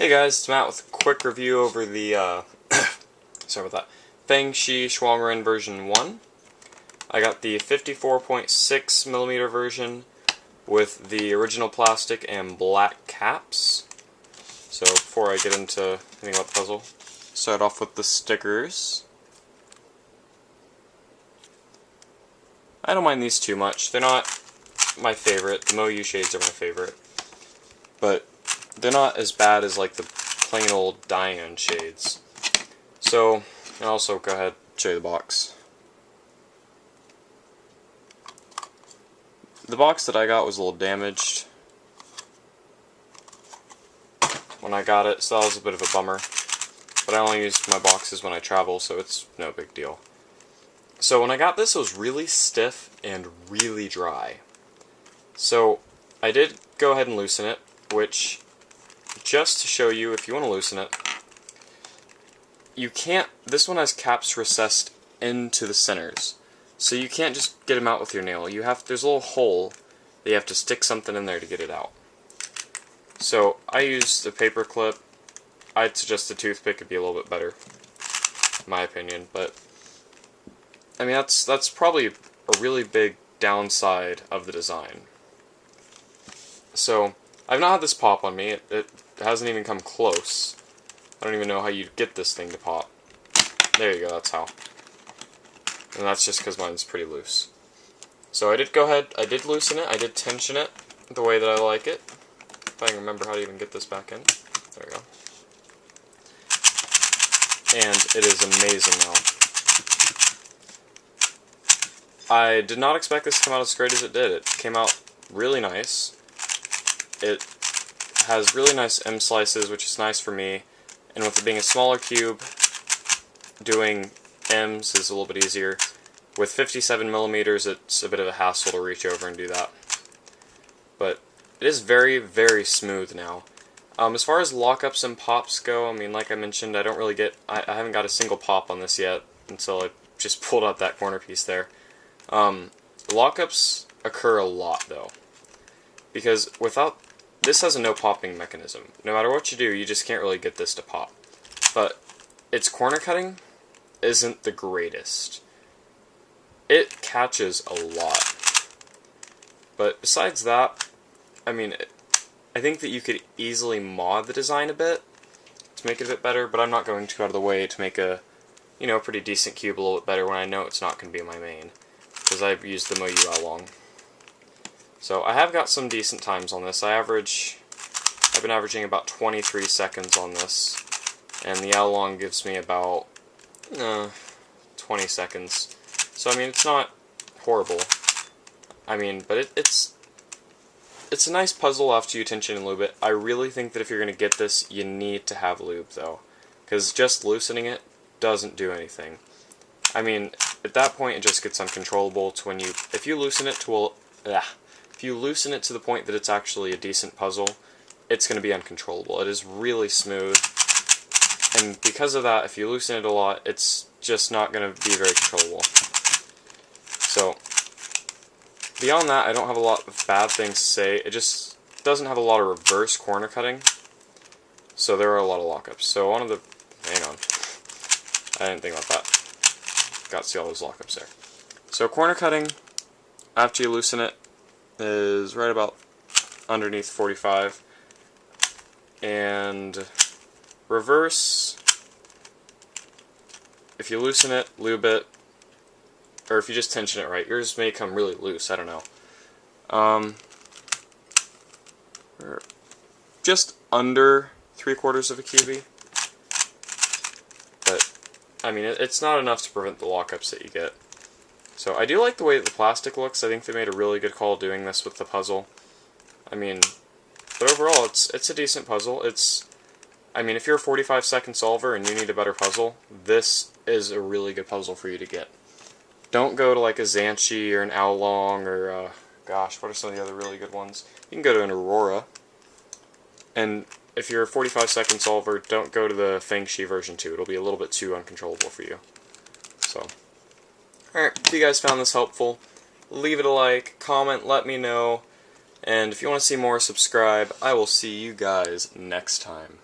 Hey guys, it's Matt with a quick review over the, sorry about that, Fangshi Shuangren version 1. I got the 54.6mm version with the original plastic and black caps. So before I get into anything about the puzzle, start off with the stickers. I don't mind these too much. They're not my favorite. The Moyu shades are my favorite. But they're not as bad as like the plain old Diane shades. So, and also go ahead and show you the box. The box that I got was a little damaged when I got it, so that was a bit of a bummer. But I only use my boxes when I travel, so it's no big deal. So when I got this, it was really stiff and really dry. So I did go ahead and loosen it, which, just to show you, if you want to loosen it, you can't, this one has caps recessed into the centers. So you can't just get them out with your nail. You have, there's a little hole that you have to stick something in there to get it out. So I used a paper clip. I'd suggest a toothpick would be a little bit better, in my opinion, but I mean that's probably a really big downside of the design. So I've not had this pop on me. It hasn't even come close. I don't even know how you'd get this thing to pop. There you go, that's how. And that's just because mine's pretty loose. So I did go ahead, I did loosen it, I did tension it the way that I like it. If I can remember how to even get this back in. There we go. And it is amazing now. I did not expect this to come out as great as it did. It came out really nice. It has really nice M slices, which is nice for me. And with it being a smaller cube, doing M's is a little bit easier. With 57mm, it's a bit of a hassle to reach over and do that. But it is very, very smooth now. As far as lockups and pops go, I mean, like I mentioned, I don't really get, I haven't got a single pop on this yet until I just pulled out that corner piece there. Lockups occur a lot though, because without, this has a no popping mechanism. No matter what you do, you just can't really get this to pop. But its corner cutting isn't the greatest. It catches a lot. But besides that, I mean, I think that you could easily mod the design a bit to make it a bit better, but I'm not going to go out of the way to make a, you know, pretty decent cube a little bit better when I know it's not going to be my main, because I've used the Moyu How Long. So I have got some decent times on this. I've been averaging about 23 seconds on this, and the How Long gives me about 20 seconds. So I mean, it's not horrible. I mean, but it's a nice puzzle after you tension and lube it. I really think that if you're going to get this, you need to have lube though, because just loosening it doesn't do anything. I mean, at that point it just gets uncontrollable to when you, if you loosen it to the point that it's actually a decent puzzle, it's going to be uncontrollable. It is really smooth, and because of that, if you loosen it a lot, it's just not going to be very controllable. So beyond that, I don't have a lot of bad things to say. It just doesn't have a lot of reverse corner cutting, so there are a lot of lockups. So one of the, hang on, I didn't think about that. Got to see all those lockups there. So corner cutting, after you loosen it, is right about underneath 45, and reverse, if you loosen it, lube it, or if you just tension it right, yours may come really loose, I don't know. We're just under 3/4 of a QB, but I mean, it's not enough to prevent the lockups that you get. So I do like the way that the plastic looks. I think they made a really good call doing this with the puzzle. I mean, but overall, it's a decent puzzle. I mean, if you're a 45-second solver and you need a better puzzle, this is a really good puzzle for you to get. Don't go to like a Zhanchi or an How Long or, gosh, what are some of the other really good ones? You can go to an Aurora. And if you're a 45-second solver, don't go to the Fangshi version 2. It'll be a little bit too uncontrollable for you. So, alright, if you guys found this helpful, leave it a like, comment, let me know, and if you want to see more, subscribe. I will see you guys next time.